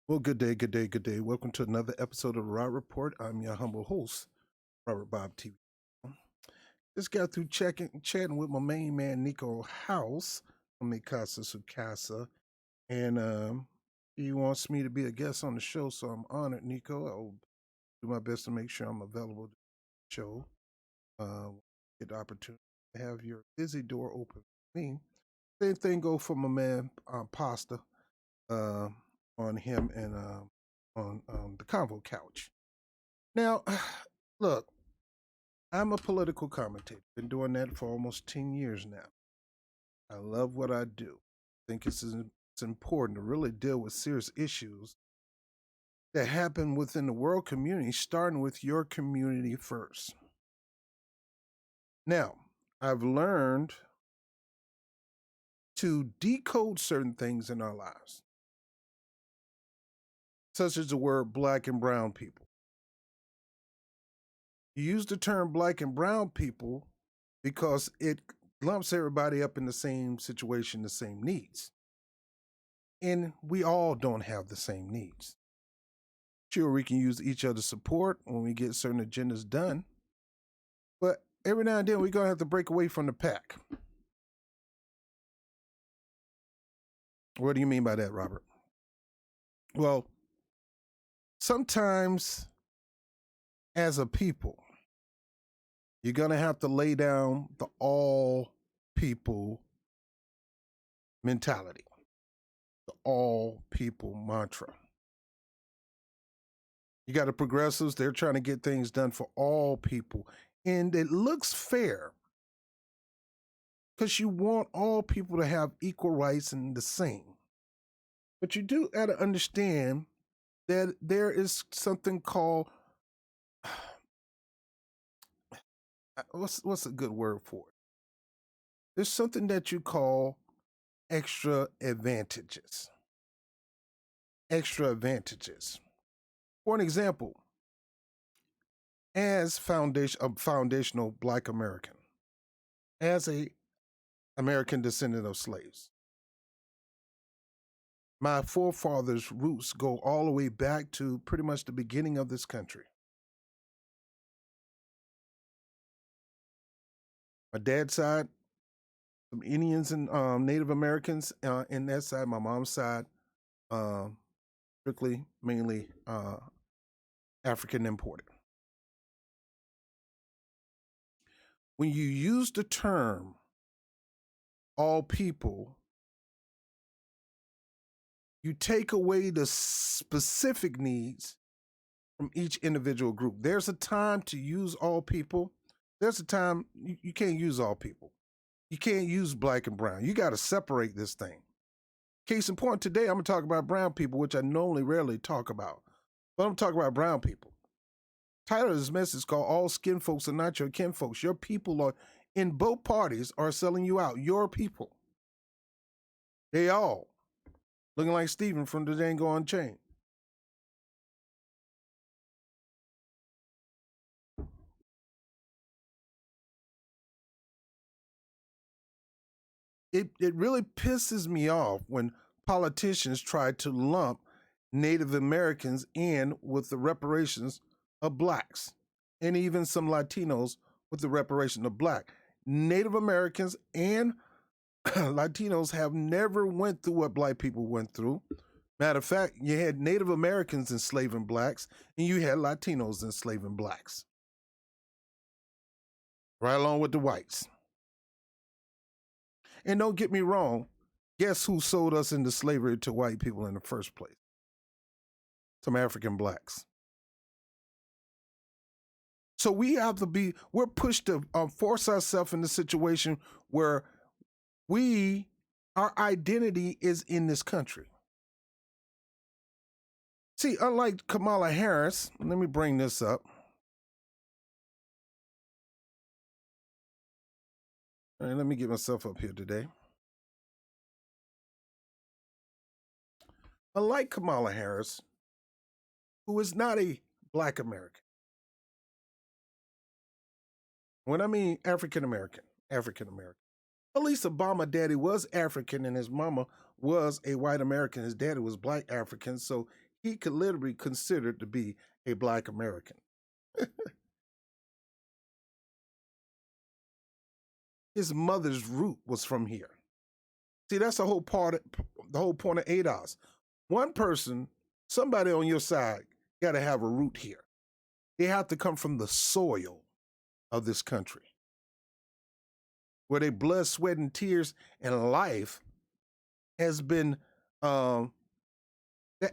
Well, good day, good day, good day. Welcome to another episode of the Rod Report. I'm your humble host, Robert Bob TV. Just got through chatting with my main man, Nico House from Mikasa Sukasa, and he wants me to be a guest on the show, so I'm honored, Nico. I'll do my best to make sure I'm available to the show. Uh, get the opportunity to have your busy door open for me. Same thing go for my man, Pasta. uh, on him and on the Convo Couch. Now, look, I'm a political commentator. Been doing that for almost 10 years now. I love what I do. I think it's important to really deal with serious issues that happen within the world community, starting with your community first. Now, I've learned to decode certain things in our lives, such as the word black and brown people. You use the term black and brown people because it lumps everybody up in the same situation, the same needs. And we all don't have the same needs. Sure, we can use each other's support when we get certain agendas done, but every now and then we're going to have to break away from the pack. What do you mean by that, Robert? Well, sometimes as a people, you're going to have to lay down the all people mentality, the all people mantra. You got the progressives, they're trying to get things done for all people. And it looks fair because you want all people to have equal rights and the same. But you do got to understand that there is something called what's a good word for it? There's something that you call extra advantages. Extra advantages. For an example, as a foundational Black American, as a American descendant of slaves, my forefathers' roots go all the way back to pretty much the beginning of this country. My dad's side, some Indians and Native Americans in that side. My mom's side, strictly, mainly African imported. When you use the term all people, you take away the specific needs from each individual group. There's a time to use all people. There's a time you can't use all people. You can't use black and brown. You got to separate this thing. Case in point, today I'm going to talk about brown people, which I normally rarely talk about. But I'm talking about brown people. Title of this message is called All Skin Folks Are Not Your Kin Folks. Your people are, in both parties, are selling you out. Your people. They all. Looking like Steven from the Django Unchained. It really pisses me off when politicians try to lump Native Americans in with the reparations of blacks and even some Latinos with the reparation of black. Native Americans and Latinos have never went through what black people went through. Matter of fact, you had Native Americans enslaving blacks and you had Latinos enslaving blacks. Right along with the whites. And don't get me wrong, guess who sold us into slavery to white people in the first place? Some African blacks. So we're pushed to force ourselves in a situation where our identity is in this country. See, unlike Kamala Harris, let me bring this up. All right, let me get myself up here today. Unlike Kamala Harris, who is not a black American. When I mean African American. At least Obama daddy was African and his mama was a white American. His daddy was black African, so he could literally consider to be a Black American. His mother's root was from here. See, that's the whole point of ADOS. One person, somebody on your side, got to have a root here. They have to come from the soil of this country, where their blood, sweat, and tears and life has been, that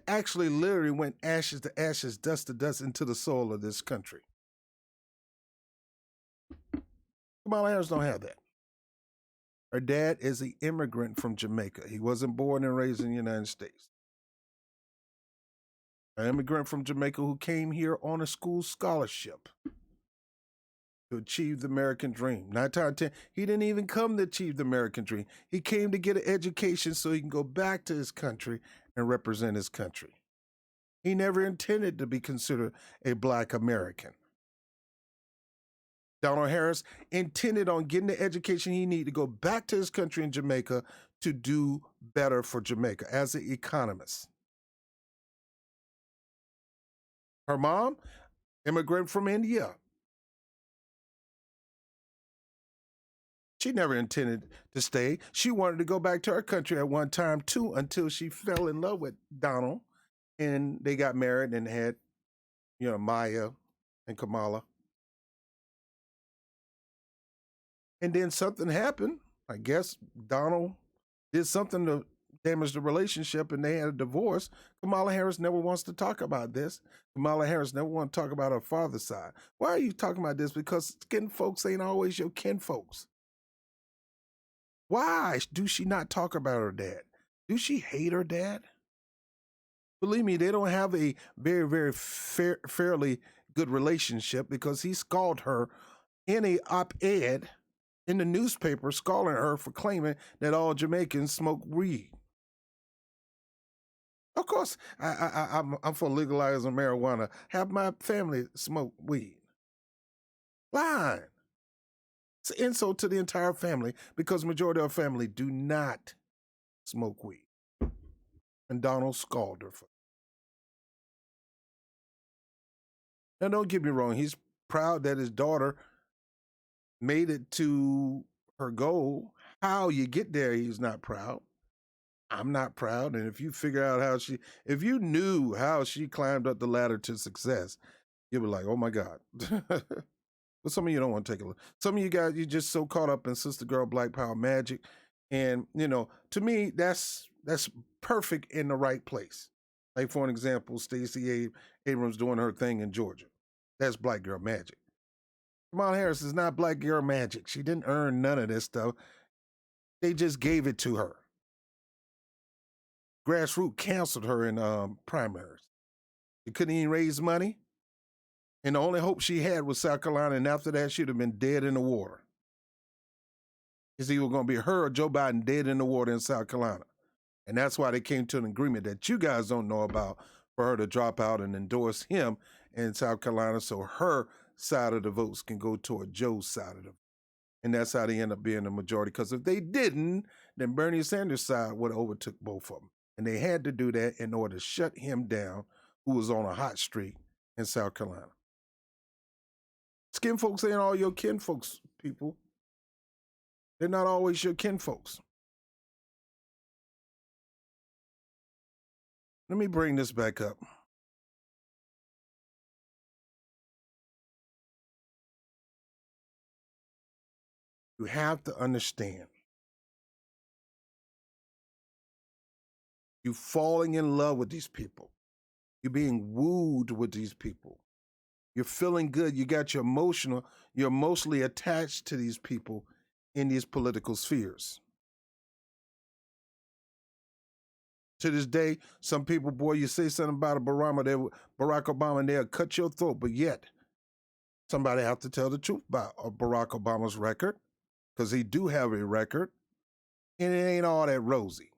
actually literally went ashes to ashes, dust to dust into the soil of this country. Kamala Harris don't have that. Her dad is an immigrant from Jamaica. He wasn't born and raised in the United States. An immigrant from Jamaica who came here on a school scholarship to achieve the American dream. 9 times out of 10, he didn't even come to achieve the American dream. He came to get an education so he can go back to his country and represent his country. He never intended to be considered a Black American. Donald Harris intended on getting the education he needed to go back to his country in Jamaica to do better for Jamaica as an economist. Her mom, immigrant from India. She never intended to stay. She wanted to go back to her country at one time too, until she fell in love with Donald and they got married and had, Maya and Kamala. And then something happened. I guess Donald did something to damage the relationship and they had a divorce. Kamala Harris never wants to talk about this. Kamala Harris never wants to talk about her father's side. Why are you talking about this? Because kin folks ain't always your kin folks. Why do she not talk about her dad? Do she hate her dad? Believe me, they don't have a very, very fairly good relationship because he scalded her in a op-ed in the newspaper, scalding her for claiming that all Jamaicans smoke weed. Of course, I'm for legalizing marijuana. Have my family smoke weed. Lying. It's an insult to the entire family because the majority of our family do not smoke weed. And Donald scalded her for it. Now, don't get me wrong. He's proud that his daughter made it to her goal. How you get there, he's not proud. I'm not proud. And if you figure out if you knew how she climbed up the ladder to success, you'd be like, oh my God. But some of you don't want to take a look. Some of you guys, you're just so caught up in Sister Girl Black Power magic. And, to me, that's perfect in the right place. Like, for an example, Stacey Abrams doing her thing in Georgia. That's Black Girl magic. Kamala Harris is not Black Girl magic. She didn't earn none of this stuff. They just gave it to her. Grassroots canceled her in primaries. She couldn't even raise money. And the only hope she had was South Carolina, and after that, she'd have been dead in the water. It's either going to be her or Joe Biden dead in the water in South Carolina. And that's why they came to an agreement that you guys don't know about for her to drop out and endorse him in South Carolina so her side of the votes can go toward Joe's side of the vote. And that's how they end up being the majority. Because if they didn't, then Bernie Sanders' side would have overtook both of them. And they had to do that in order to shut him down, who was on a hot streak in South Carolina. Skin folks ain't all your kin folks, people. They're not always your kin folks. Let me bring this back up. You have to understand. You're falling in love with these people. You're being wooed with these people. You're feeling good. You got you're emotionally attached to these people in these political spheres. To this day, some people, boy, you say something about Barack Obama, and they'll cut your throat. But yet, somebody have to tell the truth about Barack Obama's record, because he do have a record, and it ain't all that rosy.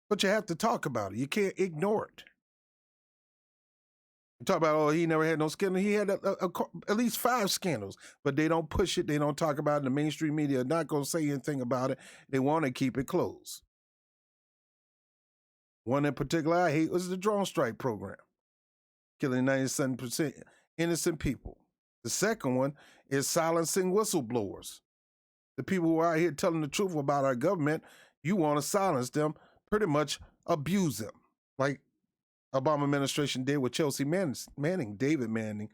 But you have to talk about it. You can't ignore it. You talk about, he never had no scandal. He had at least 5 scandals, but they don't push it. They don't talk about it. The mainstream media are not going to say anything about it. They want to keep it closed. One in particular I hate was the drone strike program, killing 97% innocent people. The second one is silencing whistleblowers. The people who are out here telling the truth about our government, you want to silence them, pretty much abuse them, like Obama administration did with Chelsea Manning, David Manning,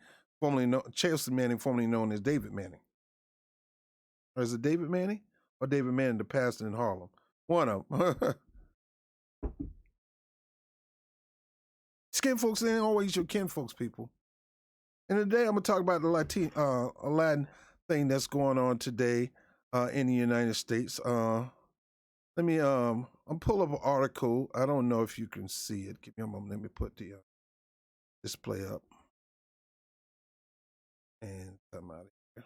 Chelsea Manning, formerly known as David Manning. Or is it David Manning or David Manning, the pastor in Harlem? One of them. Skin folks ain't always your kin folks, people. And today I'm gonna talk about the Latin thing that's going on today in the United States. Let me I'm pull up an article. I don't know if you can see it. Give me a moment. Let me put the display up and come out of here.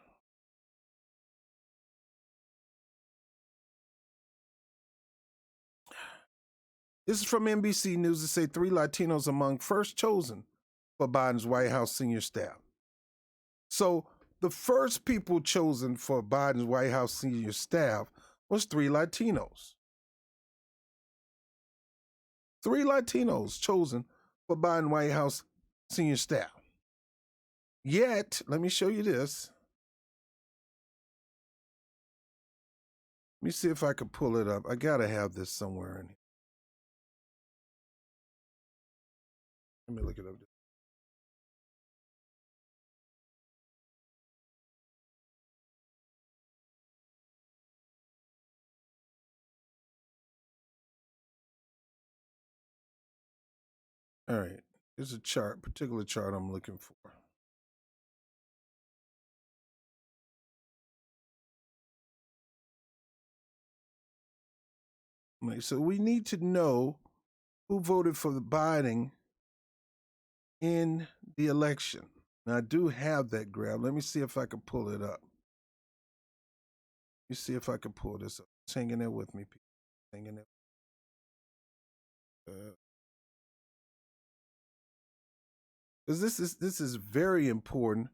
This is from NBC News. It say 3 Latinos among first chosen for Biden's White House senior staff. So the first people chosen for Biden's White House senior staff was 3 Latinos. 3 Latinos chosen for Biden White House senior staff. Yet, let me show you this. Let me see if I can pull it up. I gotta have this somewhere in here. Let me look it up. All right, here's a chart, particular chart I'm looking for. So we need to know who voted for the Biden in the election. Now I do have that graph. Let me see if I can pull it up. Let me see if I can pull this up. Just hanging there with me, people. Hanging there. Because this is very important.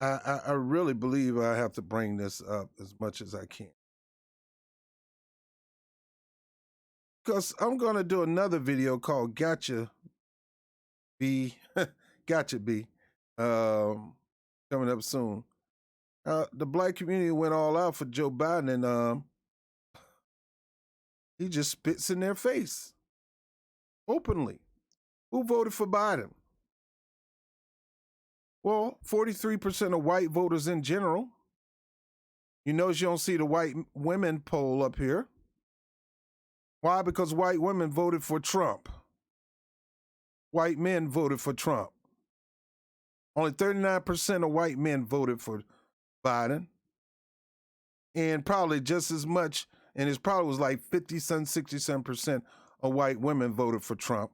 I really believe I have to bring this up as much as I can. Because I'm going to do another video called Gotcha B. Gotcha B. Coming up soon. The black community went all out for Joe Biden, and he just spits in their face openly. Who voted for Biden? Well, 43% of white voters in general. You notice you don't see the white women poll up here. Why? Because white women voted for Trump. White men voted for Trump. Only 39% of white men voted for Biden. And probably just as much, and it probably was like 67% of white women voted for Trump.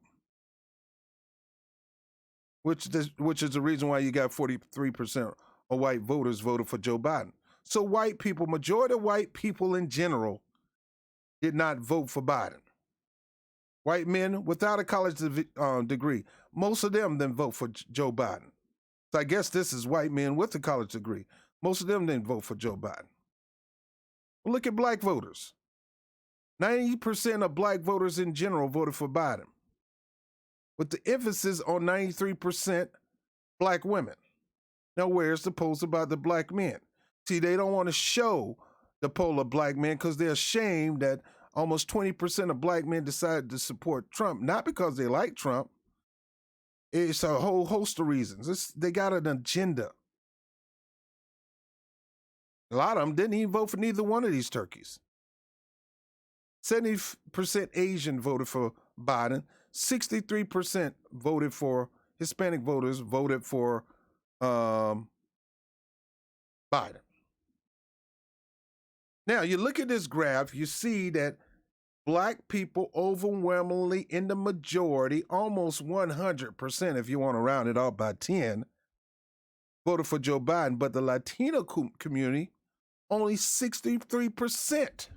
Which is the reason why you got 43% of white voters voted for Joe Biden. So white people, majority of white people in general, did not vote for Biden. White men without a college degree, most of them didn't vote for Joe Biden. So I guess this is white men with a college degree. Most of them didn't vote for Joe Biden. Well, look at black voters. 90% of black voters in general voted for Biden, with the emphasis on 93% black women. Now, where's the polls about the black men? See, they don't want to show the poll of black men because they're ashamed that almost 20% of black men decided to support Trump, not because they like Trump. It's a whole host of reasons. They got an agenda. A lot of them didn't even vote for neither one of these turkeys. 70% Asian voted for Biden. 63% voted for Hispanic voters voted for Biden. Now, you look at this graph, you see that black people overwhelmingly in the majority, almost 100%, if you want to round it off by 10, voted for Joe Biden. But the Latino community, only 63%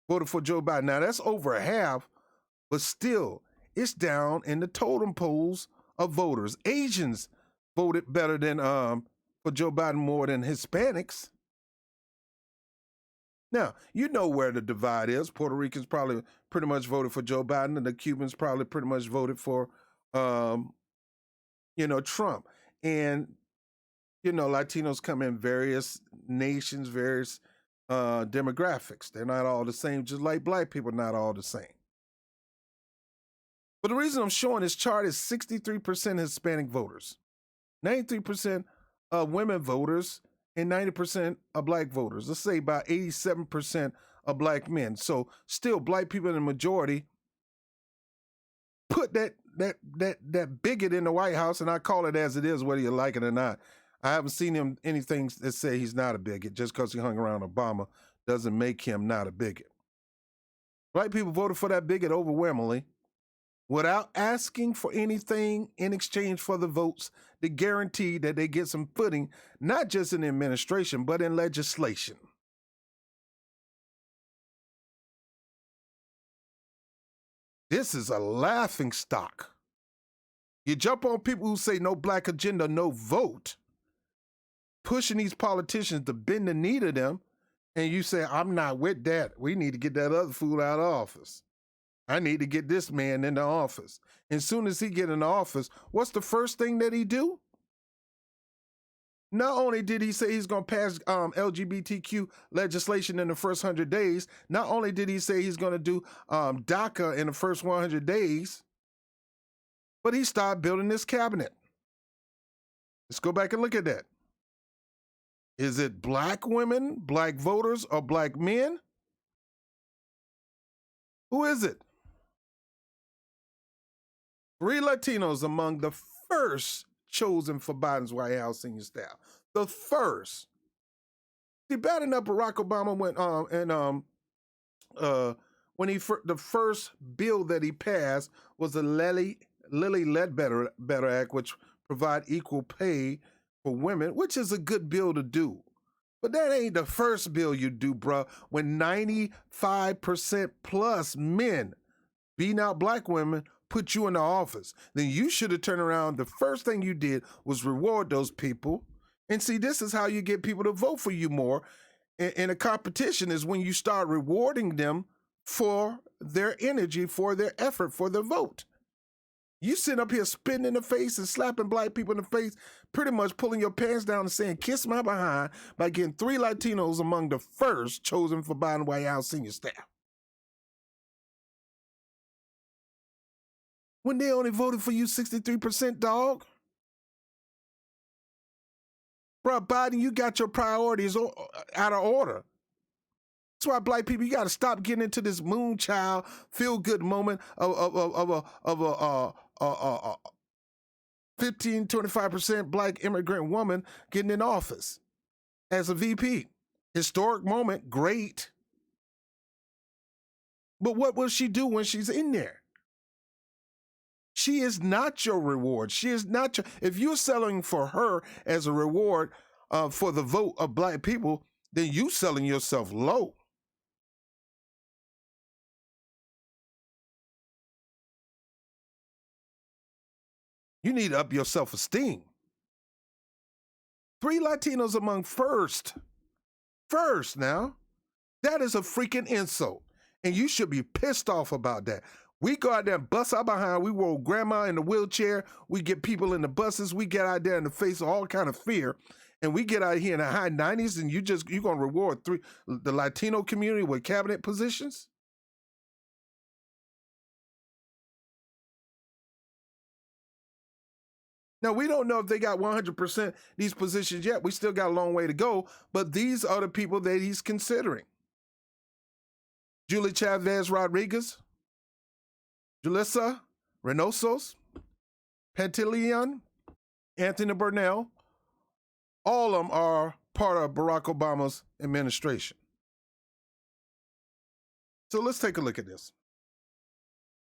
voted for Joe Biden. Now, that's over half, but still, it's down in the totem poles of voters. Asians voted better than for Joe Biden more than Hispanics. Now, you know where the divide is. Puerto Ricans probably pretty much voted for Joe Biden, and the Cubans probably pretty much voted for, um, Trump. And, Latinos come in various nations, various demographics. They're not all the same, just like black people, not all the same. But the reason I'm showing this chart is 63% Hispanic voters, 93% of women voters, and 90% of black voters. Let's say about 87% of black men. So still black people in the majority put that bigot in the White House, and I call it as it is, whether you like it or not. I haven't seen him anything that say he's not a bigot. Just because he hung around Obama doesn't make him not a bigot. Black people voted for that bigot overwhelmingly without asking for anything in exchange for the votes to guarantee that they get some footing, not just in the administration, but in legislation. This is a laughing stock. You jump on people who say no black agenda, no vote, pushing these politicians to bend the knee to them, and you say, I'm not with that. We need to get that other fool out of office. I need to get this man into office. And soon as he get in office, what's the first thing that he do? Not only did he say he's going to pass LGBTQ legislation in the first 100 days, not only did he say he's going to do DACA in the first 100 days, but he started building this cabinet. Let's go back and look at that. Is it black women, black voters, or black men? Who is it? 3 Latinos among the first chosen for Biden's White House senior staff. The first. See, bad enough Barack Obama went when the first bill that he passed was the Lilly Ledbetter Act, which provide equal pay for women, which is a good bill to do. But that ain't the first bill you do, bro. When 95% plus men beating out black women put you in the office, then you should have turned around. The first thing you did was reward those people. And see, this is how you get people to vote for you more. And a competition is when you start rewarding them for their energy, for their effort, for their vote. You sit up here spitting in the face and slapping black people in the face, pretty much pulling your pants down and saying, kiss my behind, by getting 3 Latinos among the first chosen for Biden White House senior staff. When they only voted for you 63%, dog. Bro, Biden, you got your priorities out of order. That's why black people, you got to stop getting into this moonchild, feel-good moment of a 15, 25% black immigrant woman getting in office as a VP. Historic moment, great. But what will she do when she's in there? She is not your reward. She is not your, if you're selling for her as a reward for the vote of black people, then you selling yourself low. You need to up your self-esteem. 3 Latinos among first now. That is a freaking insult. And you should be pissed off about that. We go out there and bust our behind. We roll grandma in the wheelchair. We get people in the buses. We get out there in the face of all kind of fear. And we get out here in the high 90s and you're going to reward the Latino community with cabinet positions? Now, we don't know if they got 100% these positions yet. We still got a long way to go. But these are the people that he's considering. Julie Chavez Rodriguez, Julissa Reynoso, Pantaleon, Anthony Burnell, all of them are part of Barack Obama's administration. So let's take a look at this.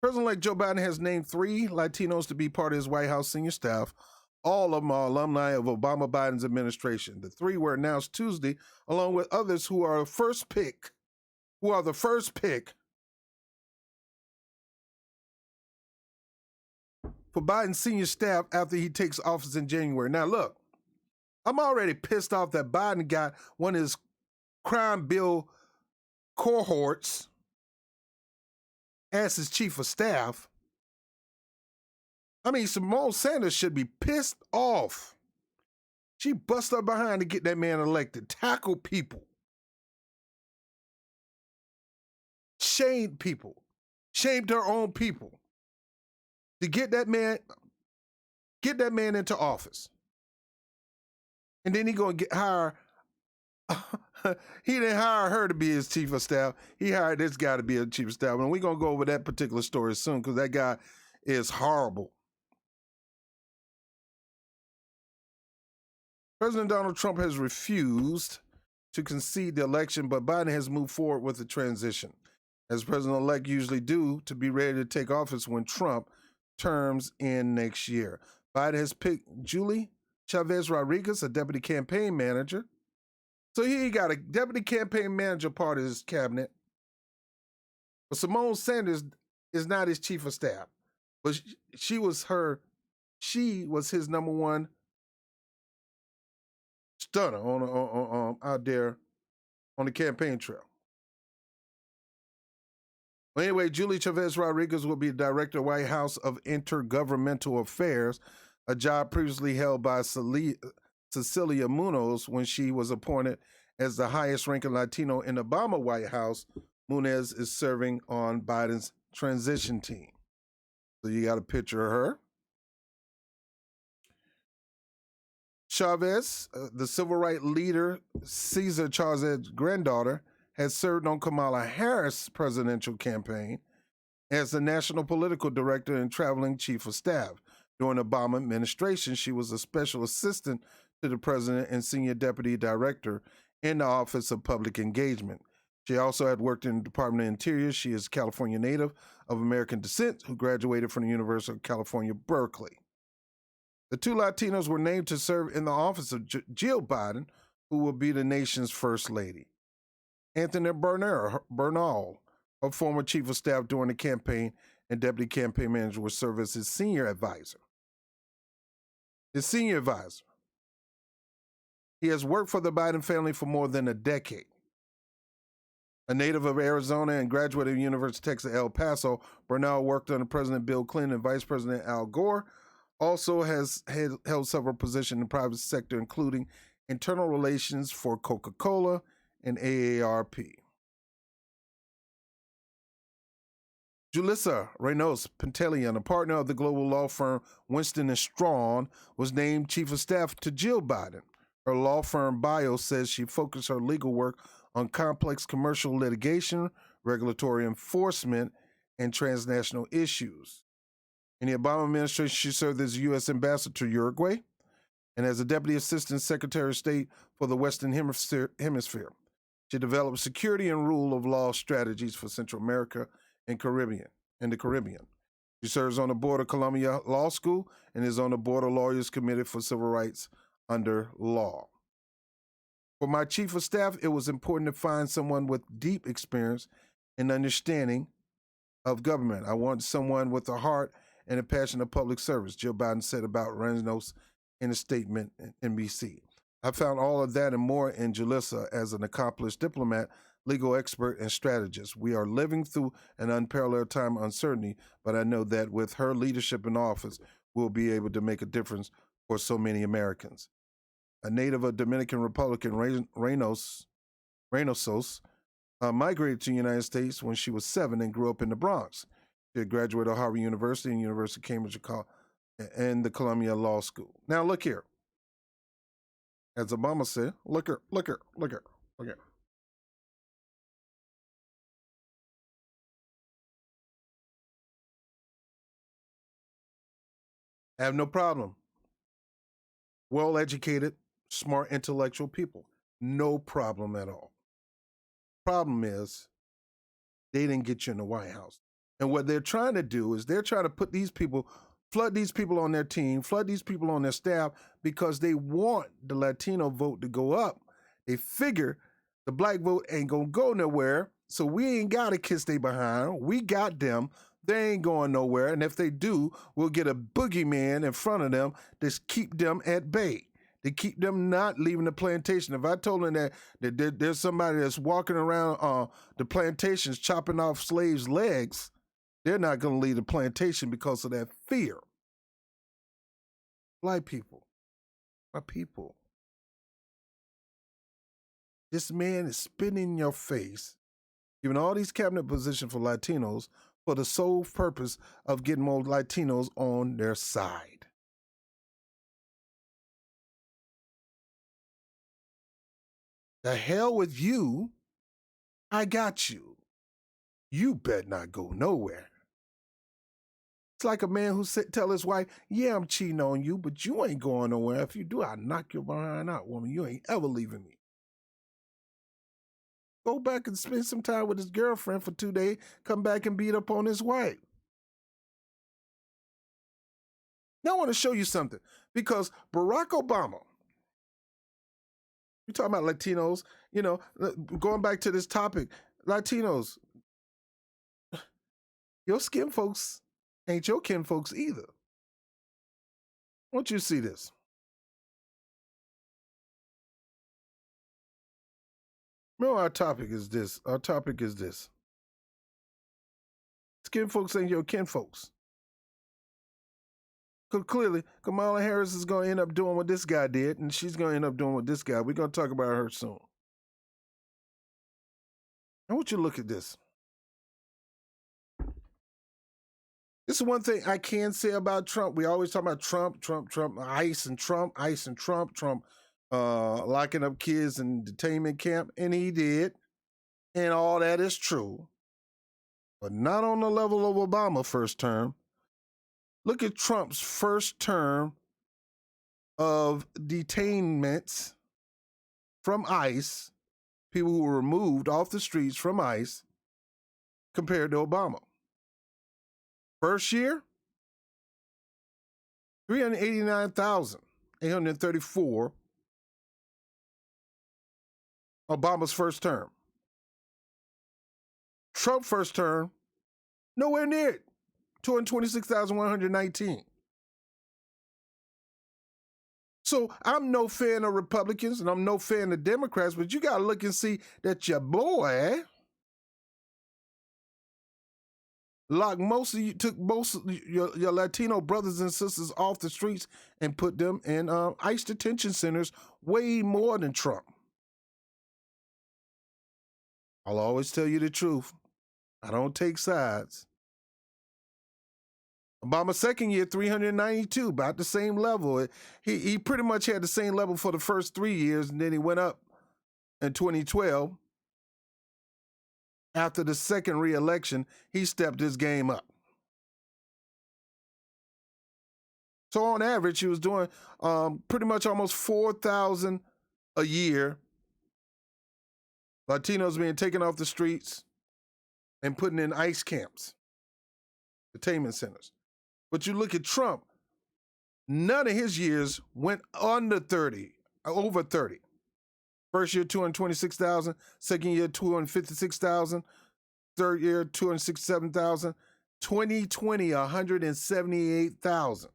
President-elect Joe Biden has named 3 Latinos to be part of his White House senior staff. All of them are alumni of Obama Biden's administration. The 3 were announced Tuesday, along with others who are the first pick for Biden's senior staff after he takes office in January. Now, look, I'm already pissed off that Biden got one of his crime bill cohorts as his chief of staff. I mean, Simone Sanders should be pissed off. She busted up behind to get that man elected, tackle people, shamed people, shamed her own people to get that man into office. And then he gonna hire. He didn't hire her to be his chief of staff. He hired this guy to be a chief of staff. And we're gonna go over that particular story soon because that guy is horrible. President Donald Trump has refused to concede the election, but Biden has moved forward with the transition, as president-elect usually do, to be ready to take office when Trump terms end next year. Biden has picked Julie Chavez Rodriguez, a deputy campaign manager. So he got a deputy campaign manager part of his cabinet. But Simone Sanders is not his chief of staff. But she was his number one stunner on out there on the campaign trail. Well, anyway, Julie Chavez Rodriguez will be director of White House of Intergovernmental Affairs, a job previously held by Cecilia Munoz when she was appointed as the highest-ranking Latino in the Obama White House. Munoz is serving on Biden's transition team. So you got a picture of her. Chavez, the civil rights leader, Cesar Chavez's granddaughter, has served on Kamala Harris' presidential campaign as the national political director and traveling chief of staff. During the Obama administration, she was a special assistant to the president and senior deputy director in the Office of Public Engagement. She also had worked in the Department of Interior. She is a California native of American descent who graduated from the University of California, Berkeley. The two Latinos were named to serve in the office of Jill Biden, who will be the nation's first lady. Anthony Bernal, a former chief of staff during the campaign and deputy campaign manager, will serve as his senior advisor. He has worked for the Biden family for more than a decade. A native of Arizona and graduate of the University of Texas at El Paso, Bernal worked under President Bill Clinton and Vice President Al Gore. Also has held several positions in the private sector, including internal relations for Coca-Cola and AARP. Julissa Reynos Pantelian, a partner of the global law firm Winston & Strawn, was named chief of staff to Jill Biden. Her law firm bio says she focused her legal work on complex commercial litigation, regulatory enforcement, and transnational issues. In the Obama administration, she served as U.S. ambassador to Uruguay and as a deputy assistant secretary of state for the Western Hemisphere. She developed security and rule of law strategies for Central America and the Caribbean. She serves on the board of Columbia Law School and is on the board of Lawyers Committee for Civil Rights under Law. For my chief of staff, it was important to find someone with deep experience and understanding of government. I want someone with a heart and a passion of public service, Jill Biden said about Reynos in a statement at NBC. I found all of that and more in Julissa as an accomplished diplomat, legal expert, and strategist. We are living through an unparalleled time of uncertainty, but I know that with her leadership in office, we'll be able to make a difference for so many Americans. A native of Dominican Republic, Reynosos, migrated to the United States when she was 7 and grew up in the Bronx. She graduated of Harvard University and University of Cambridge and the Columbia Law School. Now look here. As Obama said, look here. I have no problem. Well-educated, smart, intellectual people. No problem at all. Problem is, they didn't get you in the White House. And what they're trying to do is they're trying to put these people, flood these people on their team, flood these people on their staff because they want the Latino vote to go up. They figure the black vote ain't going to go nowhere, so we ain't got to kiss they behind. We got them. They ain't going nowhere. And if they do, we'll get a boogeyman in front of them to keep them at bay. to keep them not leaving the plantation. If I told them that there's somebody that's walking around the plantations chopping off slaves' legs, they're not going to leave the plantation because of that fear. Black people, my people. This man is spitting in your face, giving all these cabinet positions for Latinos for the sole purpose of getting more Latinos on their side. The hell with you. I got you. You bet not go nowhere. It's like a man who tell his wife, yeah, I'm cheating on you, but you ain't going nowhere. If you do, I'll knock your behind out, woman. You ain't ever leaving me. Go back and spend some time with his girlfriend for 2 days, come back and beat up on his wife. Now I want to show you something, because Barack Obama, we talking about Latinos, you know, going back to this topic, Latinos, your skin folks ain't your kin folks either. I want you to see this. Remember, our topic is this. Our topic is this. Skin folks ain't your kin folks. Because clearly, Kamala Harris is going to end up doing what this guy did, and she's going to end up doing what this guy. We're going to talk about her soon. I want you to look at this. This is one thing I can say about Trump. We always talk about Trump, ICE and Trump, locking up kids in detainment camp, and he did, and all that is true, but not on the level of Obama's first term. Look at Trump's first term of detainments from ICE, people who were removed off the streets from ICE, compared to Obama. First year, 389,834. Obama's first term. Trump first term, nowhere near it. 226,119. So I'm no fan of Republicans and I'm no fan of Democrats, but you got to look and see that your boy took most of your Latino brothers and sisters off the streets and put them in ICE detention centers way more than Trump. I'll always tell you the truth. I don't take sides. Obama's second year, 392, about the same level. He pretty much had the same level for the first 3 years, and then he went up in 2012. After the second re-election, he stepped his game up. So on average, he was doing pretty much almost 4,000 a year. Latinos being taken off the streets and putting in ICE camps, detainment centers. But you look at Trump, none of his years went under 30, over 30. First year, 226,000. Second year, 256,000. Third year, 267,000. 2020, 178,000.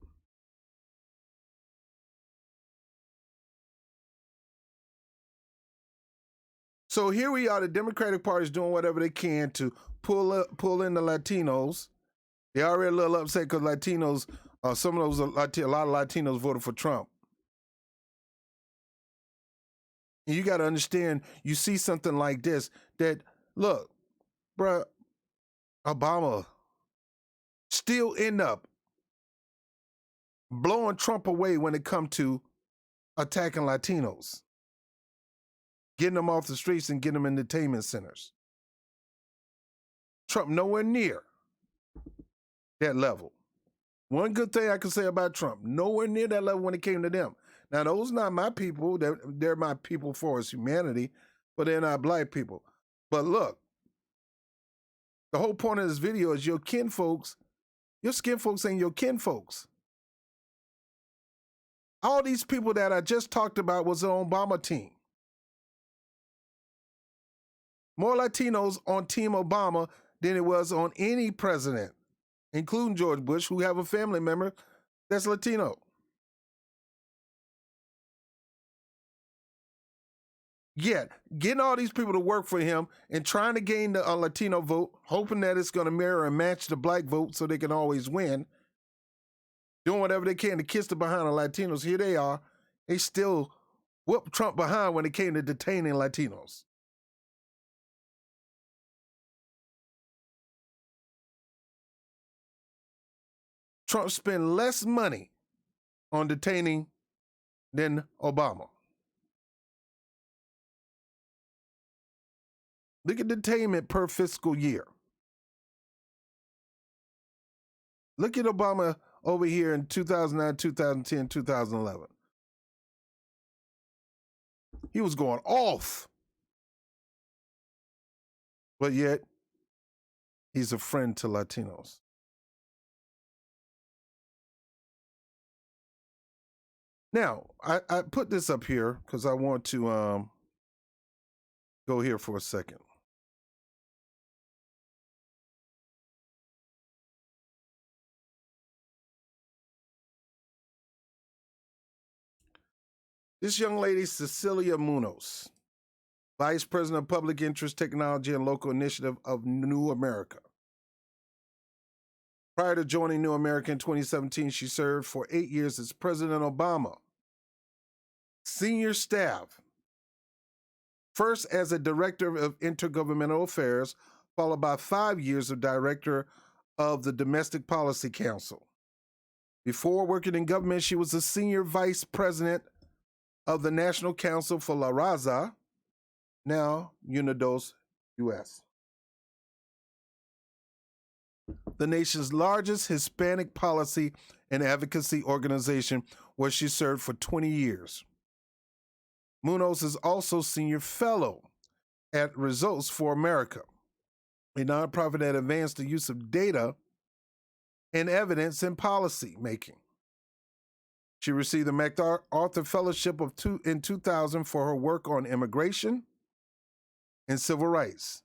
So here we are, the Democratic Party is doing whatever they can to pull in the Latinos. They're already a little upset because Latinos, a lot of Latinos voted for Trump. And you got to understand, you see something like this, that, look, bruh, Obama still end up blowing Trump away when it comes to attacking Latinos, getting them off the streets and getting them in detainment centers. Trump nowhere near that level. One good thing I can say about Trump, nowhere near that level when it came to them. Now, those are not my people. They're my people for us humanity, but they're not black people. But look, the whole point of this video is your kin folks, your skin folks ain't your kin folks. All these people that I just talked about was the Obama team. More Latinos on Team Obama than it was on any president, including George Bush, who have a family member that's Latino. Yet, getting all these people to work for him and trying to gain the Latino vote, hoping that it's going to mirror and match the black vote so they can always win, doing whatever they can to kiss the behind of Latinos. Here they are. They still whooped Trump behind when it came to detaining Latinos. Trump spent less money on detaining than Obama. Look at detainment per fiscal year. Look at Obama over here in 2009, 2010, 2011. He was going off. But yet, he's a friend to Latinos. Now, I put this up here because I want to go here for a second. This young lady, Cecilia Munoz, Vice President of Public Interest, Technology, and Local Initiative of New America. Prior to joining New America in 2017, she served for 8 years as President Obama senior staff, first as a Director of Intergovernmental Affairs, followed by 5 years of Director of the Domestic Policy Council. Before working in government, she was a Senior Vice President of the National Council for La Raza, now Unidos US, the nation's largest Hispanic policy and advocacy organization, where she served for 20 years. Munoz is also Senior Fellow at Results for America, a nonprofit that advanced the use of data and evidence in policy making. She received the MacArthur Fellowship in 2000 for her work on immigration and civil rights,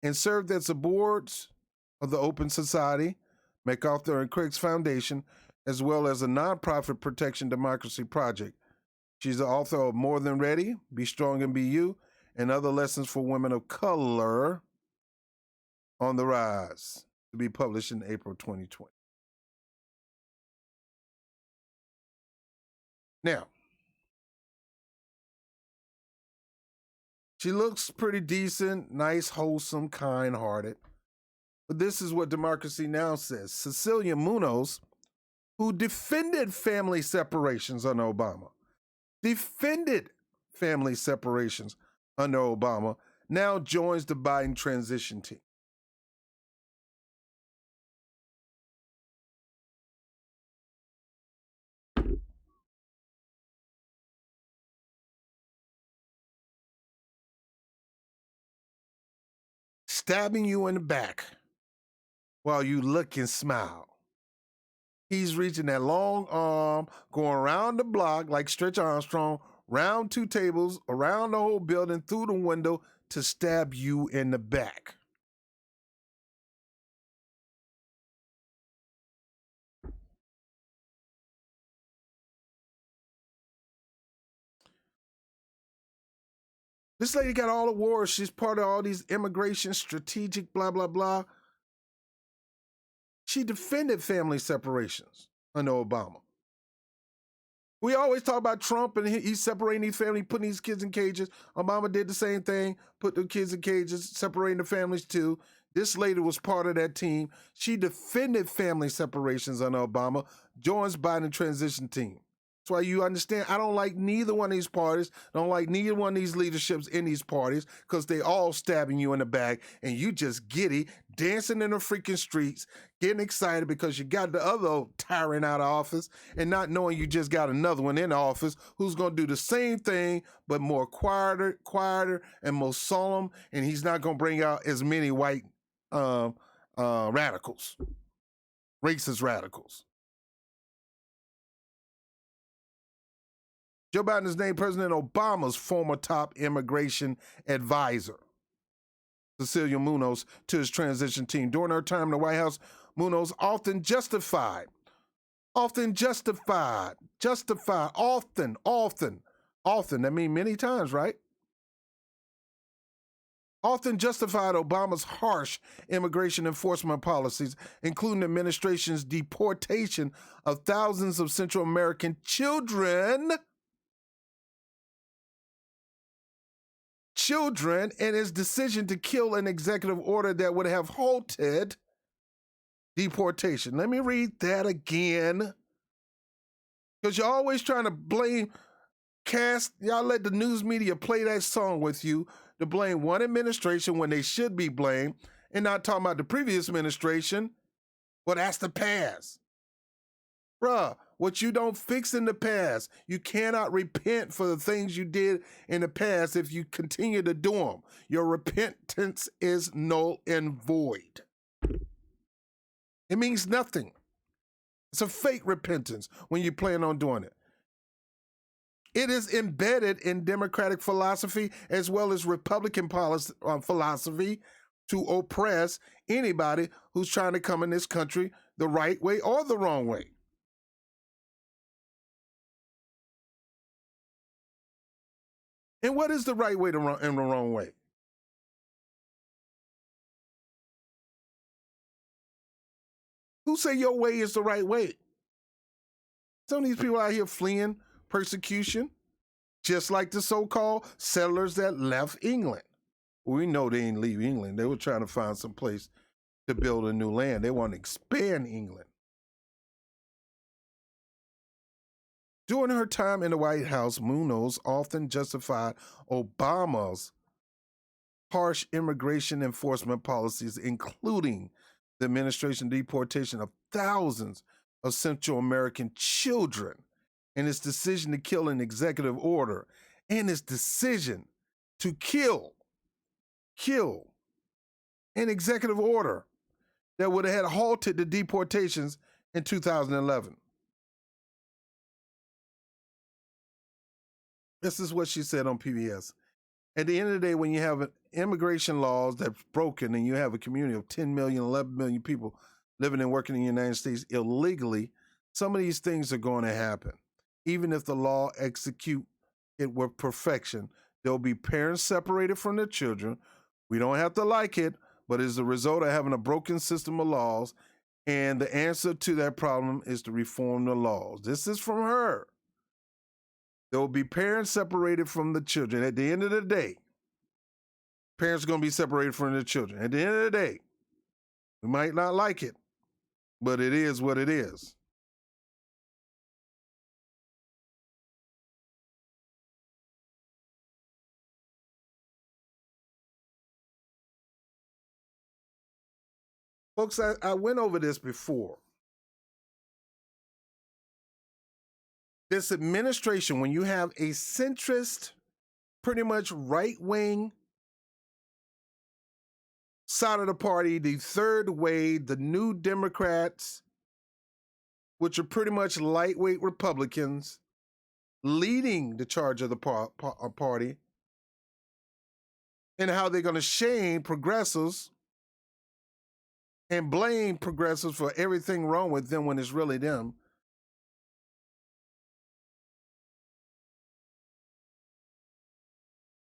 and served as the boards of the Open Society, MacArthur and Criggs Foundation, as well as a nonprofit Protection Democracy Project. She's the author of More Than Ready, Be Strong and Be You, and Other Lessons for Women of Color on the Rise, to be published in April 2020. Now, she looks pretty decent, nice, wholesome, kind-hearted. But this is what Democracy Now! Says. Cecilia Munoz, who defended family separations under Obama, now joins the Biden transition team. Stabbing you in the back while you look and smile. He's reaching that long arm, going around the block like Stretch Armstrong, round 2 tables, around the whole building, through the window to stab you in the back. This lady got all the wars. She's part of all these immigration, strategic, blah, blah, blah. She defended family separations under Obama. We always talk about Trump and he's separating these families, putting these kids in cages. Obama did the same thing, put the kids in cages, separating the families too. This lady was part of that team. She defended family separations under Obama, joins Biden transition team. That's why you understand, I don't like neither one of these parties. I don't like neither one of these leaderships in these parties because they all stabbing you in the back and you just giddy, dancing in the freaking streets, getting excited because you got the other tyrant out of office and not knowing you just got another one in office who's going to do the same thing but more quieter and more solemn, and he's not going to bring out as many white radicals, racist radicals. Joe Biden is named President Obama's former top immigration advisor, Cecilia Munoz, to his transition team. During her time in the White House, Munoz often justified, that means many times, right? often justified Obama's harsh immigration enforcement policies, including the administration's deportation of thousands of Central American children, and his decision to kill an executive order that would have halted deportation. Let me read that again, because you're always trying to y'all let the news media play that song with you to blame one administration when they should be blamed, and not talking about the previous administration. Well, that's the past. Bruh, what you don't fix in the past, you cannot repent for the things you did in the past if you continue to do them. Your repentance is null and void. It means nothing. It's a fake repentance when you plan on doing it. It is embedded in Democratic philosophy as well as Republican philosophy to oppress anybody who's trying to come in this country the right way or the wrong way. And what is the right way and the wrong way? Who say your way is the right way? Some of these people out here fleeing persecution, just like the so-called settlers that left England. We know they didn't leave England. They were trying to find some place to build a new land. They want to expand England. During her time in the White House, Munoz often justified Obama's harsh immigration enforcement policies, including the administration deportation of thousands of Central American children, and its decision to kill an executive order, and its decision to kill an executive order that would have halted the deportations in 2011. This is what she said on PBS. At the end of the day, when you have immigration laws that's broken and you have a community of 10 million, 11 million people living and working in the United States illegally, some of these things are going to happen. Even if the law execute it with perfection, there'll be parents separated from their children. We don't have to like it, but it's the result of having a broken system of laws. And the answer to that problem is to reform the laws. This is from her. There will be parents separated from the children. At the end of the day, parents are going to be separated from their children. At the end of the day, we might not like it, but it is what it is. Folks, I went over this before. This administration, when you have a centrist, pretty much right-wing side of the party, the third way, the New Democrats, which are pretty much lightweight Republicans, leading the charge of the party, and how they're going to shame progressives and blame progressives for everything wrong with them when it's really them.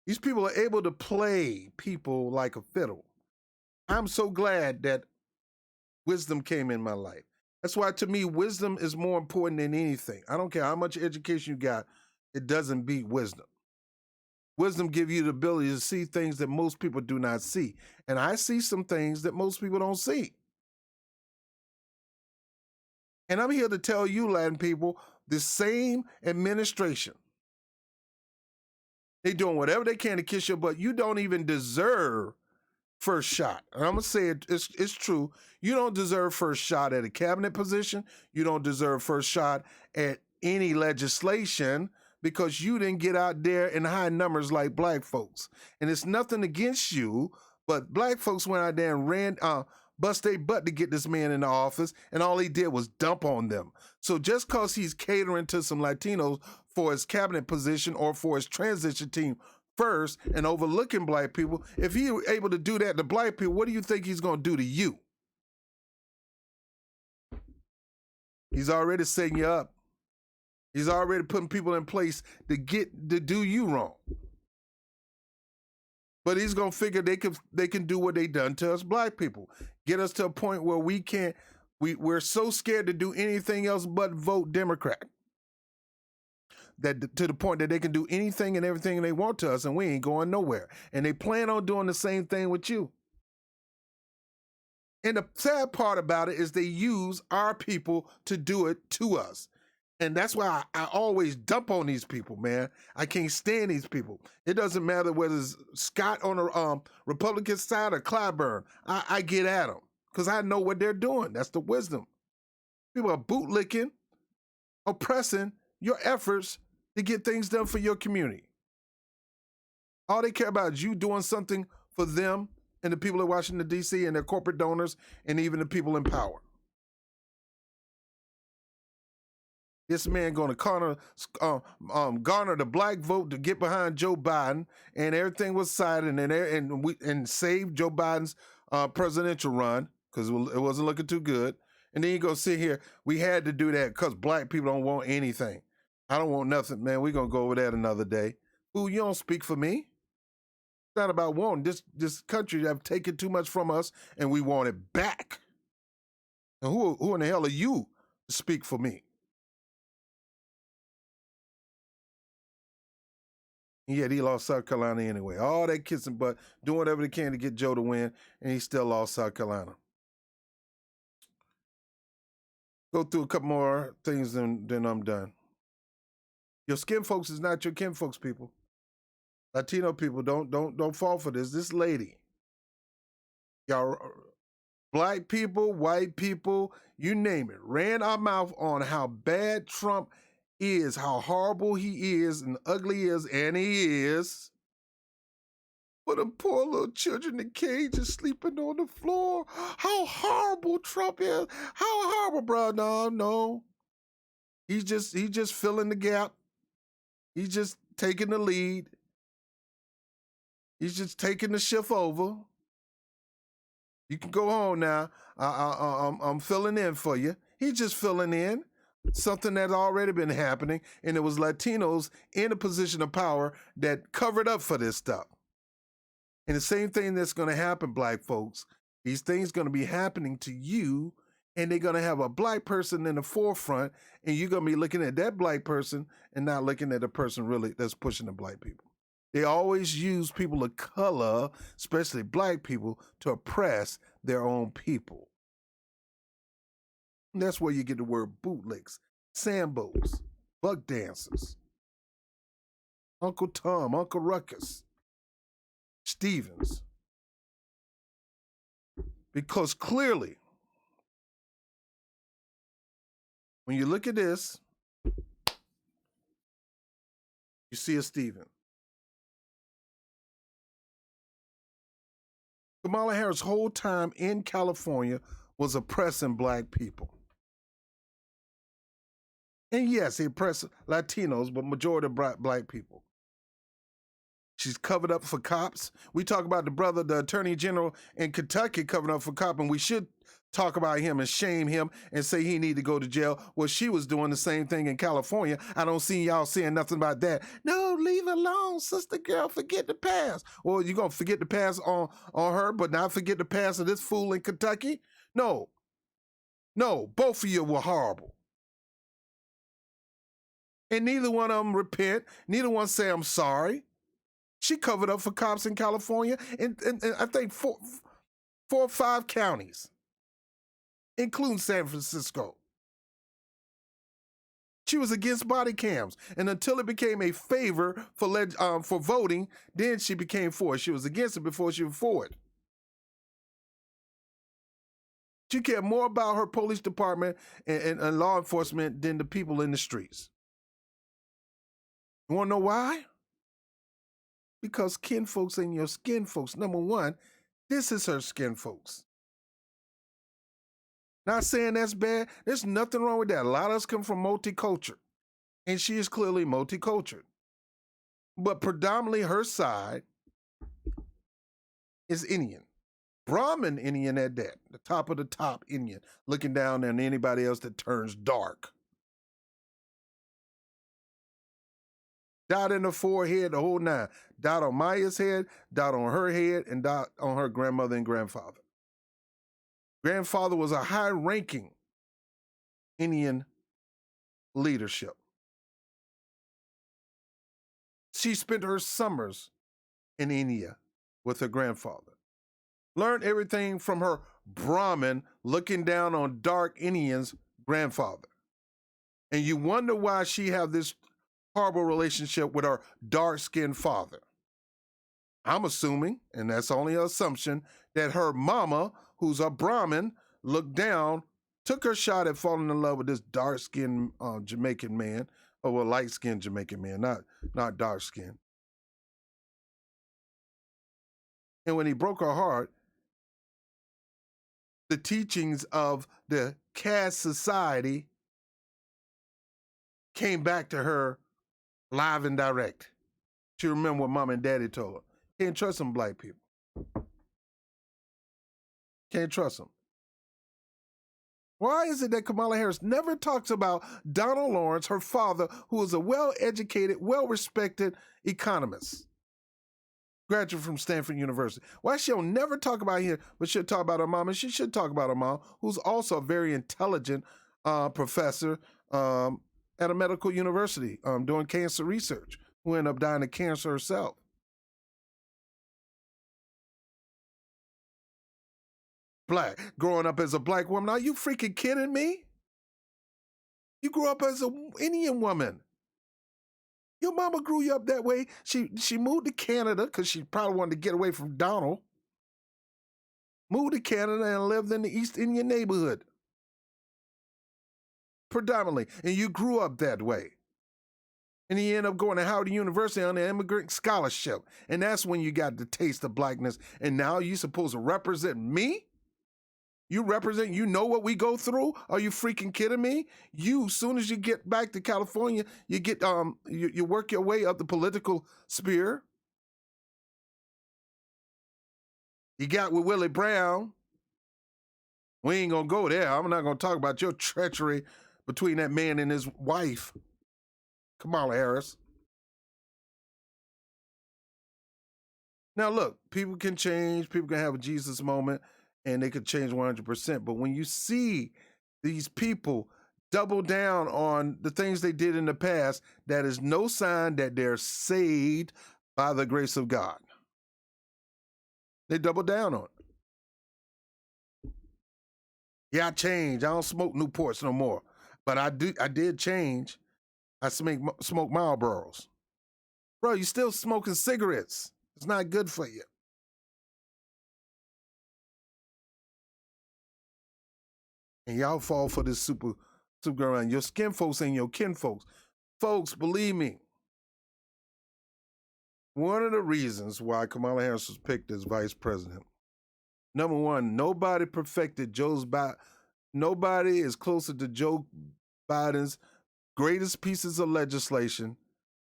These people are able to play people like a fiddle. I'm so glad that wisdom came in my life. That's why, to me, wisdom is more important than anything. I don't care how much education you got, it doesn't beat wisdom. Wisdom gives you the ability to see things that most people do not see. And I see some things that most people don't see. And I'm here to tell you, Latin people, the same administration, they're doing whatever they can to kiss your butt. You don't even deserve first shot. And I'm going to say it's true. You don't deserve first shot at a cabinet position. You don't deserve first shot at any legislation because you didn't get out there in high numbers like black folks. And it's nothing against you, but black folks went out there and bust their butt to get this man in the office, and all he did was dump on them. So just because he's catering to some Latinos for his cabinet position or for his transition team first and overlooking black people, if he were able to do that to black people, what do you think he's going to do to you? He's already setting you up. He's already putting people in place to do you wrong. But he's gonna figure they can do what they done to us black people. Get us to a point where we're so scared to do anything else but vote Democrat. That to the point that they can do anything and everything they want to us, and we ain't going nowhere. And they plan on doing the same thing with you. And the sad part about it is they use our people to do it to us. And that's why I always dump on these people, man. I can't stand these people. It doesn't matter whether it's Scott on the Republican side or Clyburn. I get at them because I know what they're doing. That's the wisdom. People are bootlicking, oppressing your efforts to get things done for your community. All they care about is you doing something for them and the people in Washington, D.C. and their corporate donors and even the people in power. This man going to garner the black vote to get behind Joe Biden, and everything was sided and saved Joe Biden's presidential run because it wasn't looking too good. And then you go sit here. We had to do that because black people don't want anything. I don't want nothing, man. We're going to go over that another day. Ooh, you don't speak for me. It's not about wanting. This country have taken too much from us, and we want it back. And who in the hell are you to speak for me? And yet he lost South Carolina anyway. All that kissing butt, doing whatever they can to get Joe to win, and he still lost South Carolina. Go through a couple more things, then I'm done. Your skin folks is not your kin folks, people. Latino people, don't fall for this. This lady, y'all, black people, white people, you name it, ran our mouth on how bad Trump is, how horrible he is, and ugly he is, and he is. But them poor little children in cages sleeping on the floor. How horrible Trump is. How horrible, bro. No. He's just filling the gap. He's just taking the lead. He's just taking the shift over. You can go home now. I'm filling in for you. He's just filling in something that's already been happening, and it was Latinos in a position of power that covered up for this stuff. And the same thing that's going to happen, black folks, these things going to be happening to you, and they're going to have a black person in the forefront, and you're going to be looking at that black person and not looking at the person really that's pushing the black people. They always use people of color, especially black people, to oppress their own people. And that's where you get the word bootlicks, Sambos, buck dancers, Uncle Tom, Uncle Ruckus, Stevens. Because clearly, when you look at this, you see a Steven. Kamala Harris' whole time in California was oppressing black people. And yes, he oppressed Latinos, but majority of black people. She's covered up for cops. We talk about the attorney general in Kentucky covering up for cops, and we should talk about him and shame him and say he need to go to jail. Well, she was doing the same thing in California. I don't see y'all saying nothing about that. No, leave it alone, sister girl. Forget the past. Or you gonna forget the past on her, but not forget the past of this fool in Kentucky? No, both of you were horrible. And neither one of them repent. Neither one say I'm sorry. She covered up for cops in California and I think four or five counties, including San Francisco. She was against body cams, and until it became a favor for voting, then she became for it. She was against it before she was for it. She cared more about her police department and law enforcement than the people in the streets. You want to know why? Because kin folks ain't your skin folks. Number one, this is her skin folks. Not saying that's bad. There's nothing wrong with that. A lot of us come from multicultural, and she is clearly multicultural. But predominantly her side is Indian. Brahmin Indian at that. The top of the top Indian. Looking down on anybody else that turns dark. Dot in the forehead, the whole nine. Dot on Maya's head, dot on her head, and dot on her grandmother and grandfather. Grandfather was a high-ranking Indian leadership. She spent her summers in India with her grandfather. Learned everything from her Brahmin looking down on dark Indians' grandfather. And you wonder why she had this horrible relationship with her dark-skinned father. I'm assuming, and that's only an assumption, that her mama, who's a Brahmin, looked down, took her shot at falling in love with this dark-skinned Jamaican man, or a light-skinned Jamaican man, not dark-skinned. And when he broke her heart, the teachings of the caste society came back to her live and direct. She remembered what mom and daddy told her. Can't trust them black people. Can't trust them. Why is it that Kamala Harris never talks about Donald Lawrence, her father, who is a well-educated, well-respected economist, graduate from Stanford University? Why she'll never talk about him, but she'll talk about her mom, and she should talk about her mom, who's also a very intelligent professor at a medical university doing cancer research, who ended up dying of cancer herself. Black, growing up as a black woman. Are you freaking kidding me? You grew up as an Indian woman. Your mama grew you up that way. She moved to Canada because she probably wanted to get away from Donald. Moved to Canada and lived in the East Indian neighborhood. Predominantly. And you grew up that way. And you end up going to Howard University on an immigrant scholarship. And that's when you got the taste of blackness. And now you supposed to represent me? You represent, you know what we go through? Are you freaking kidding me? You, soon as you get back to California, you get you work your way up the political sphere. You got with Willie Brown. We ain't gonna go there. I'm not gonna talk about your treachery between that man and his wife, Kamala Harris. Now look, people can change, people can have a Jesus moment, and they could change 100%. But when you see these people double down on the things they did in the past, that is no sign that they're saved by the grace of God. They double down on it. Yeah, I changed. I don't smoke Newports no more. But I did change. I smoke Marlboros. Bro, you still smoking cigarettes. It's not good for you. And y'all fall for this super around. Your skin folks ain't your kin folks. Folks, believe me, one of the reasons why Kamala Harris was picked as vice president, number one, nobody perfected nobody is closer to Joe Biden's greatest pieces of legislation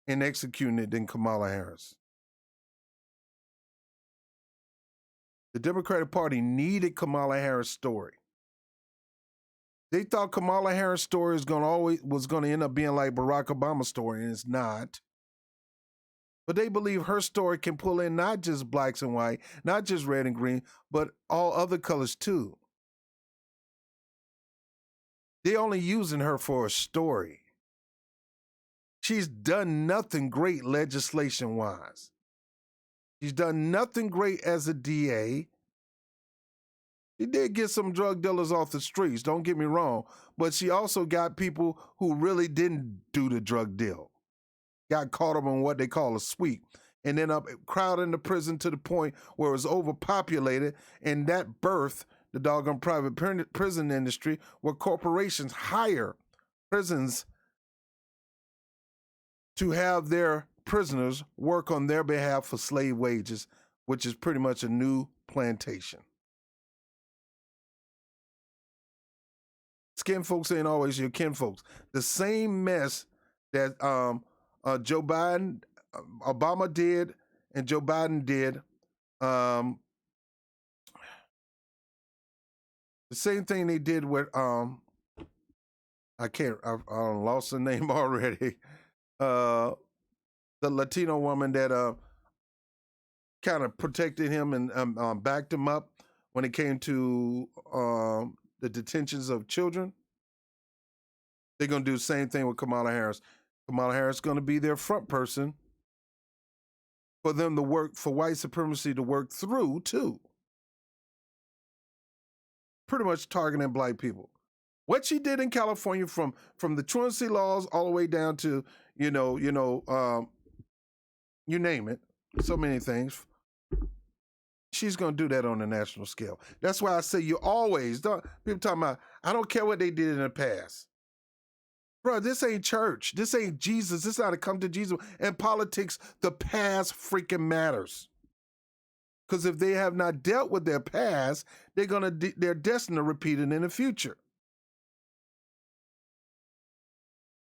and executing it than Kamala Harris. The Democratic Party needed Kamala Harris' story. They thought Kamala Harris' story was going to end up being like Barack Obama's story, and it's not. But they believe her story can pull in not just blacks and white, not just red and green, but all other colors too. They're only using her for a story. She's done nothing great legislation-wise. She's done nothing great as a DA. She did get some drug dealers off the streets, don't get me wrong, but she also got people who really didn't do the drug deal. Got caught up on what they call a sweep, and then up crowded into prison to the point where it was overpopulated, and that birthed the doggone private prison industry where corporations hire prisons to have their prisoners work on their behalf for slave wages, which is pretty much a new plantation. Skin folks ain't always your kin folks. The same mess that Joe Biden, Obama did, and Joe Biden did. The same thing they did with I lost the name already. the Latino woman that kind of protected him and backed him up when it came to the detentions of children. They're going to do the same thing with Kamala Harris. Kamala Harris is going to be their front person for them to work, for white supremacy to work through too. Pretty much targeting black people. What she did in California, from the truancy laws all the way down to you name it, so many things. She's going to do that on a national scale. That's why I say you always don't. People talking about, I don't care what they did in the past. Bro, this ain't church. This ain't Jesus. This is how to come to Jesus. In politics, the past freaking matters. Because if they have not dealt with their past, they're destined to repeat it in the future.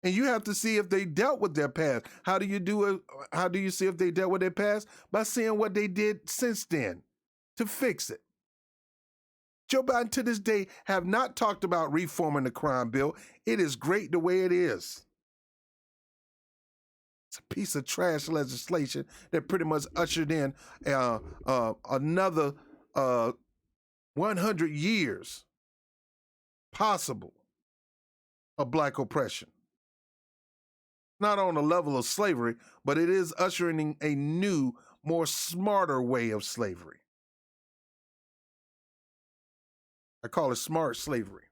And you have to see if they dealt with their past. How do you do it? How do you see if they dealt with their past? By seeing what they did since then to fix it. Joe Biden to this day have not talked about reforming the crime bill. It is great the way it is. It's a piece of trash legislation that pretty much ushered in another 100 years possible of black oppression. Not on the level of slavery, but it is ushering in a new, more smarter way of slavery. I call it smart slavery.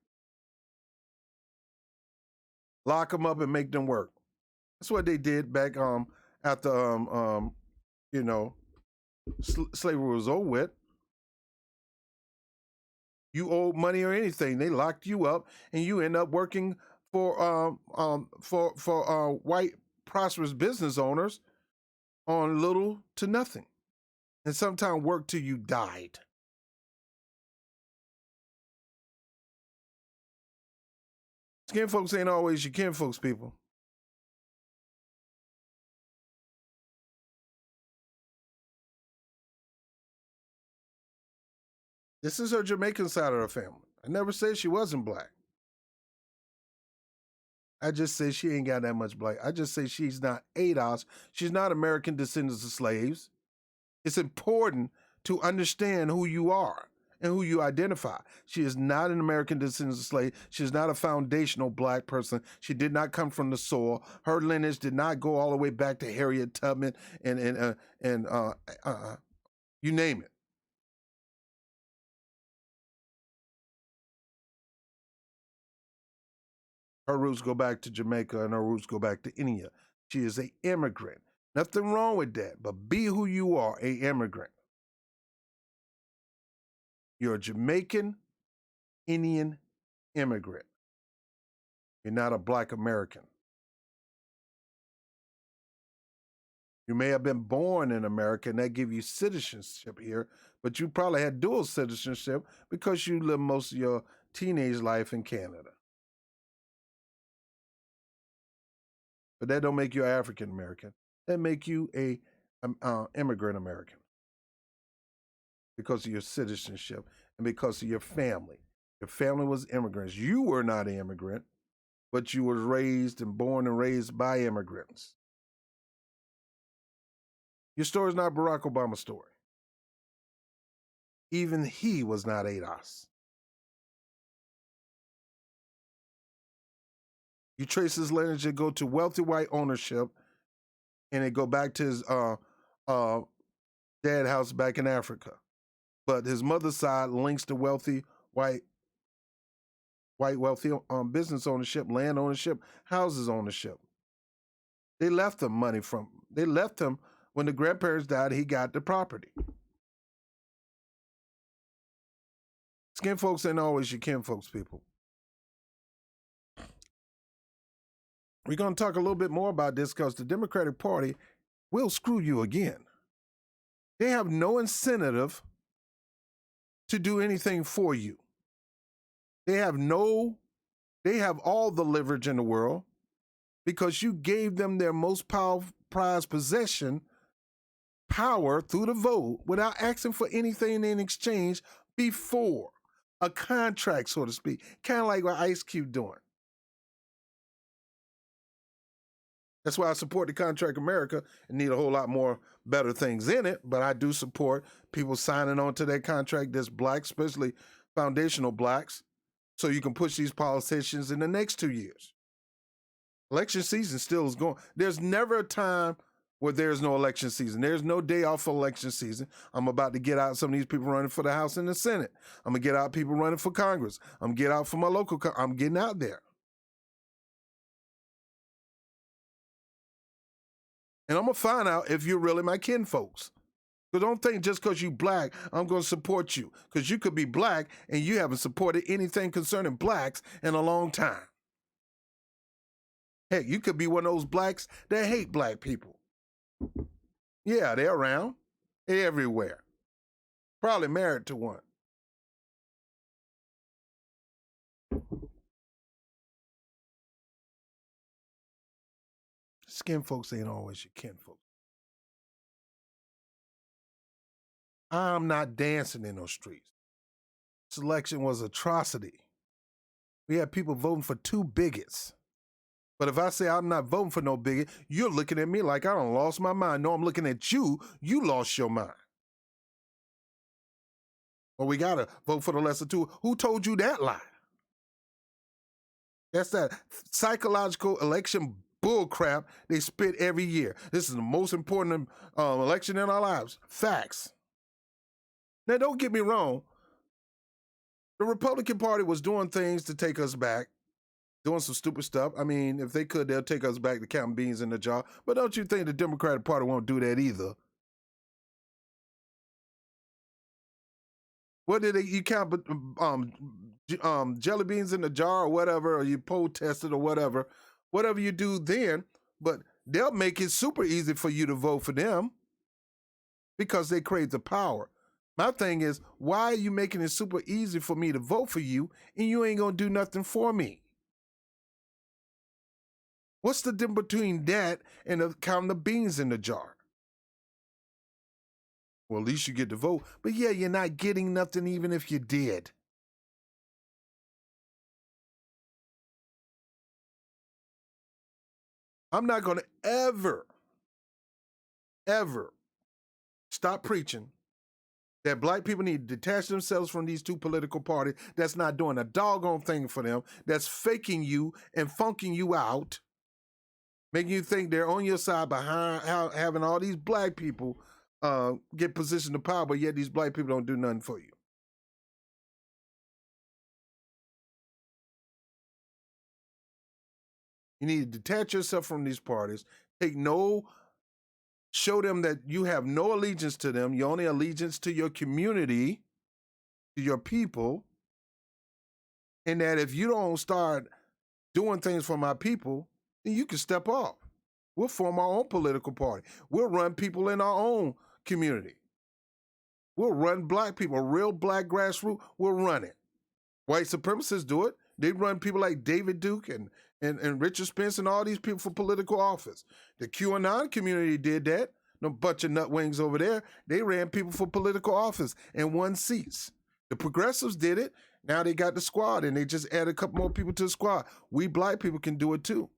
Lock them up and make them work. That's what they did back after slavery was over with. You owed money or anything, they locked you up, and you end up working for white prosperous business owners on little to nothing, and sometimes work till you died. Skin folks ain't always your kin folks, people. This is her Jamaican side of her family. I never said she wasn't black. I just say she ain't got that much black. I just say she's not ADOS. She's not American descendants of slaves. It's important to understand who you are and who you identify. She is not an American descendant of slave. She is not a foundational black person. She did not come from the soil. Her lineage did not go all the way back to Harriet Tubman and you name it. Her roots go back to Jamaica and her roots go back to India. She is an immigrant. Nothing wrong with that, but be who you are, an immigrant. You're a Jamaican, Indian immigrant. You're not a black American. You may have been born in America and that give you citizenship here, but you probably had dual citizenship because you lived most of your teenage life in Canada. But that don't make you African American. That make you a immigrant American because of your citizenship and because of your family. Your family was immigrants. You were not an immigrant, but you were raised and born and raised by immigrants. Your story is not Barack Obama's story. Even he was not ADOS. You trace his lineage, it go to wealthy white ownership, and it go back to his dad house back in Africa. But his mother's side links to wealthy white wealthy business ownership, land ownership, houses ownership. They left him money they left him when the grandparents died, he got the property. Skin folks ain't always your kin folks, people. We're going to talk a little bit more about this because the Democratic Party will screw you again. They have no incentive to do anything for you. They have all the leverage in the world because you gave them their most prized possession, power, through the vote without asking for anything in exchange before. A contract, so to speak, kind of like what Ice Cube doing. That's why I support the Contract America and need a whole lot more better things in it. But I do support people signing on to that contract that's black, especially foundational blacks, so you can push these politicians in the next 2 years. Election season still is going. There's never a time where there's no election season. There's no day off for election season. I'm about to get out some of these people running for the House and the Senate. I'm going to get out people running for Congress. I'm getting out for my local. I'm getting out there. And I'm going to find out if you're really my kin folks. So don't think just because you black, I'm going to support you. Because you could be black and you haven't supported anything concerning blacks in a long time. Heck, you could be one of those blacks that hate black people. Yeah, they're around. They're everywhere. Probably married to one. Skin folks ain't always your kin folks. I'm not dancing in those streets. This election was atrocity. We had people voting for 2 bigots. But if I say I'm not voting for no bigot, you're looking at me like I done lost my mind. No, I'm looking at you. You lost your mind. Well, we got to vote for the lesser 2. Who told you that lie? That's that psychological election bullcrap they spit every year. This is the most important election in our lives. Facts. Now, don't get me wrong. The Republican Party was doing things to take us back, doing some stupid stuff. I mean, if they could, they'll take us back to counting beans in the jar. But don't you think the Democratic Party won't do that either? What did you count jelly beans in the jar or whatever, or you protested or whatever you do then, but they'll make it super easy for you to vote for them because they crave the power. My thing is, why are you making it super easy for me to vote for you and you ain't gonna do nothing for me? What's the difference between that and counting the beans in the jar? Well, at least you get to vote. But yeah, you're not getting nothing even if you did. I'm not going to ever stop preaching that black people need to detach themselves from these 2 political parties that's not doing a doggone thing for them, that's faking you and funking you out, making you think they're on your side behind having all these black people get position of power, but yet these black people don't do nothing for you. You need to detach yourself from these parties. Show them that you have no allegiance to them. Your only allegiance to your community, to your people. And that if you don't start doing things for my people, then you can step off. We'll form our own political party. We'll run people in our own community. We'll run black people, real black grassroots. We'll run it. White supremacists do it. They run people like David Duke and Richard Spence and all these people for political office. The QAnon community did that. No bunch of nutwings over there. They ran people for political office and won seats. The progressives did it. Now they got the squad and they just add a couple more people to the squad. We black people can do it too.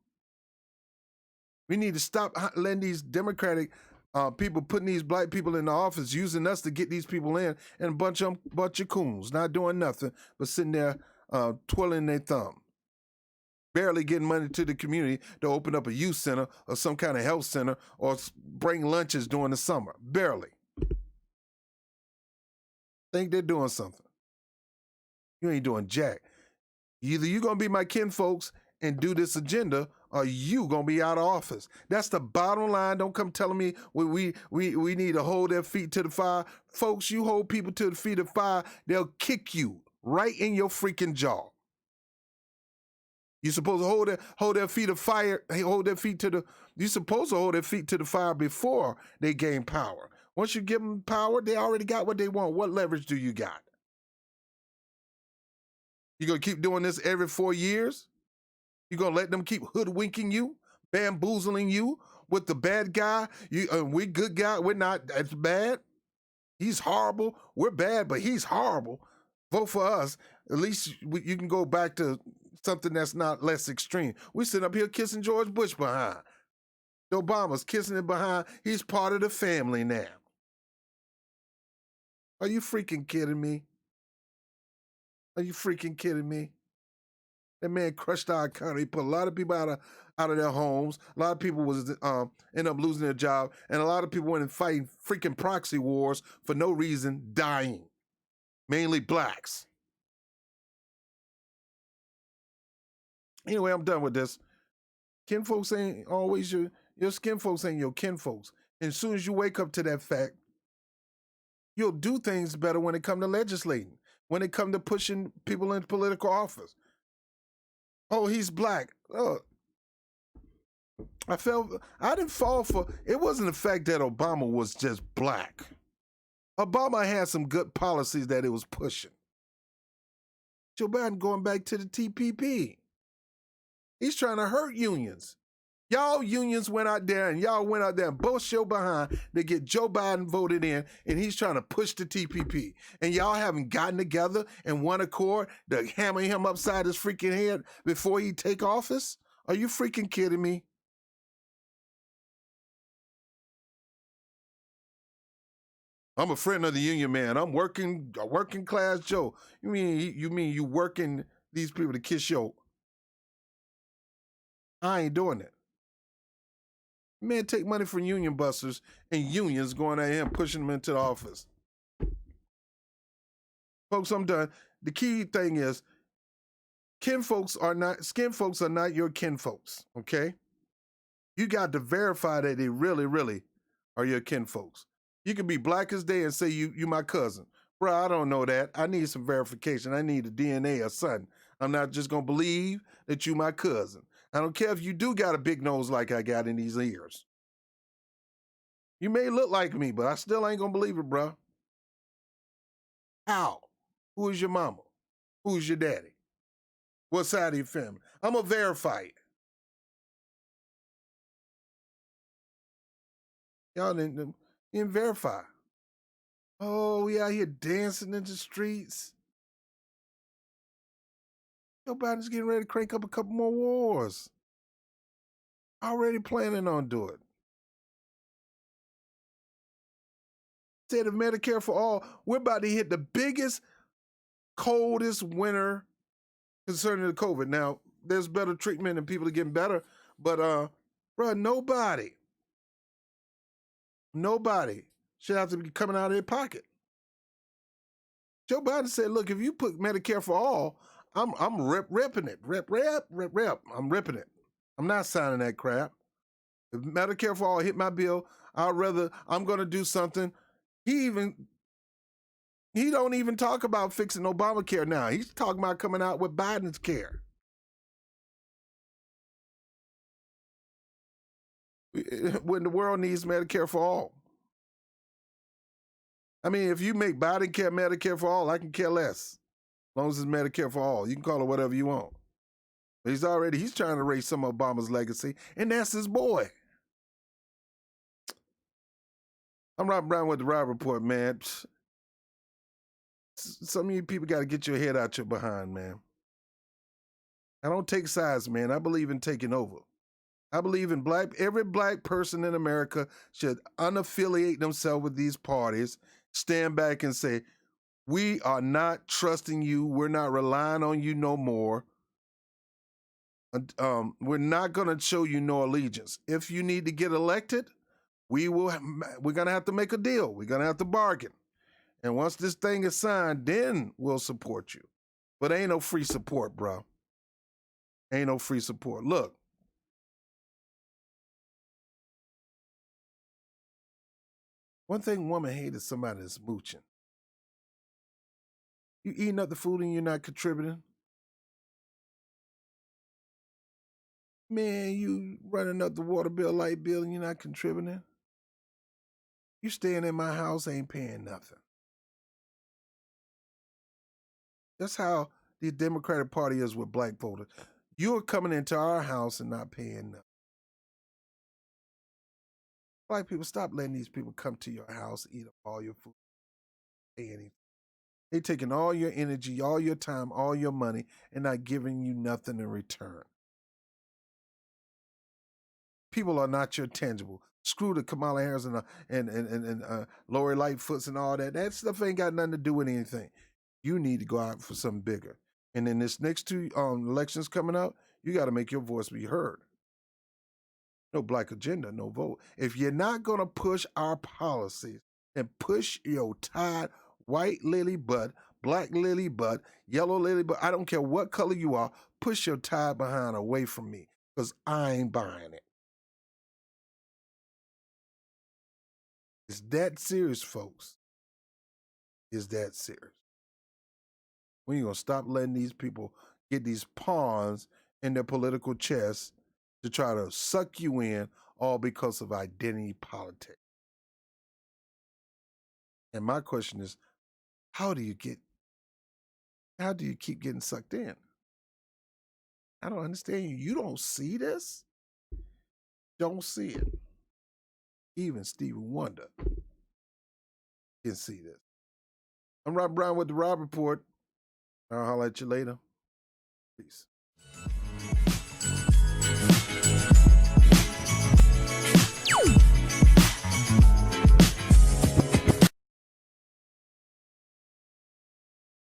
We need to stop letting these Democratic people putting these black people in the office, using us to get these people in, and a bunch of coons not doing nothing but sitting there twirling their thumb, barely getting money to the community to open up a youth center or some kind of health center or bring lunches during the summer. Barely. Think they're doing something. You ain't doing jack. Either you're going to be my kin folks and do this agenda, or you going to be out of office. That's the bottom line. Don't come telling me we need to hold their feet to the fire. Folks, you hold people to the feet of fire, they'll kick you right in your freaking jaw. You're supposed to hold their feet to fire, you're supposed to hold their feet to the fire before they gain power. Once you give them power, they already got what they want. What leverage do you got? You gonna keep doing this every 4 years? You gonna let them keep hoodwinking you, bamboozling you with the bad guy? We good guy, we're not, that's bad. He's horrible, we're bad, but he's horrible. Vote for us. At least you can go back to something that's not less extreme. We sit up here kissing George Bush behind. Obama's kissing it behind. He's part of the family now. Are you freaking kidding me? Are you freaking kidding me? That man crushed our economy, put a lot of people out of their homes. A lot of people was end up losing their job, and a lot of people went and fighting freaking proxy wars for no reason, dying. Mainly blacks. Anyway, I'm done with this. Kin folks ain't always your skin folks ain't your kin folks. And as soon as you wake up to that fact, you'll do things better when it come to legislating, when it come to pushing people into political office. Oh, he's black. Oh, I didn't fall for it. Wasn't the fact that Obama was just black. Obama had some good policies that it was pushing. Joe Biden going back to the TPP. He's trying to hurt unions. Y'all unions went out there and both show behind to get Joe Biden voted in, and he's trying to push the TPP. And y'all haven't gotten together in one accord to hammer him upside his freaking head before he take office? Are you freaking kidding me? I'm a friend of the union, man. I'm working class Joe. You mean you working these people to kiss your? I ain't doing it. Man, take money from union busters and unions going at him, pushing them into the office. Folks, I'm done. The key thing is skin folks are not your kin folks, okay? You got to verify that they really, really are your kin folks. You can be black as day and say you my cousin. Bro, I don't know that. I need some verification. I need a DNA or something. I'm not just gonna believe that you my cousin. I don't care if you do got a big nose like I got in these ears. You may look like me, but I still ain't gonna believe it, bro. How? Who is your mama? Who's your daddy? What side of your family? I'm gonna verify it. Y'all didn't verify. Oh, we out here dancing in the streets. Joe Biden's getting ready to crank up a couple more wars. Already planning on doing it. Instead of Medicare for all, we're about to hit the biggest, coldest winter concerning the COVID. Now, there's better treatment and people are getting better, but bro, nobody should have to be coming out of their pocket. Joe Biden said, look, if you put Medicare for all, I'm ripping it. Rip. I'm ripping it. I'm not signing that crap. If Medicare for all hit my bill, I'm gonna do something. He don't even talk about fixing Obamacare now. He's talking about coming out with Biden's care. When the world needs Medicare for all. I mean, if you make Biden care Medicare for all, I can care less. As long as it's Medicare for all. You can call it whatever you want. But he's trying to erase some of Obama's legacy, and that's his boy. I'm Robert Brown with the Rob Report, man. Some of you people got to get your head out your behind, man. I don't take sides, man. I believe in taking over. I believe in every black person in America should unaffiliate themselves with these parties, stand back and say, we are not trusting you. We're not relying on you no more. We're not going to show you no allegiance. If you need to get elected, we're going to have to make a deal. We're going to have to bargain. And once this thing is signed, then we'll support you. But ain't no free support, bro. Ain't no free support. Look. One thing women hate is somebody that's mooching. You eating up the food and you're not contributing. Man, you running up the water bill, light bill, and you're not contributing. You staying in my house, ain't paying nothing. That's how the Democratic Party is with black voters. You're coming into our house and not paying nothing. Black people, stop letting these people come to your house, eat up all your food, pay anything. They taking all your energy, all your time, all your money, and not giving you nothing in return. People are not your tangible. Screw the Kamala Harris and Lori Lightfoots and all that. That stuff ain't got nothing to do with anything. You need to go out for something bigger. And in this next two elections coming up, you got to make your voice be heard. No black agenda, no vote. If you're not going to push our policies and push your tied white lily butt, black lily butt, yellow lily butt, I don't care what color you are, push your tie behind away from me because I ain't buying it. It's that serious, folks. It's that serious. When you going to stop letting these people get these pawns in their political chess to try to suck you in all because of identity politics? And my question is, how do you keep getting sucked in? I don't understand you. You don't see this? Don't see it. Even Stevie Wonder can see this. I'm Rob Brown with the Rob Report. I'll holler at you later. Peace.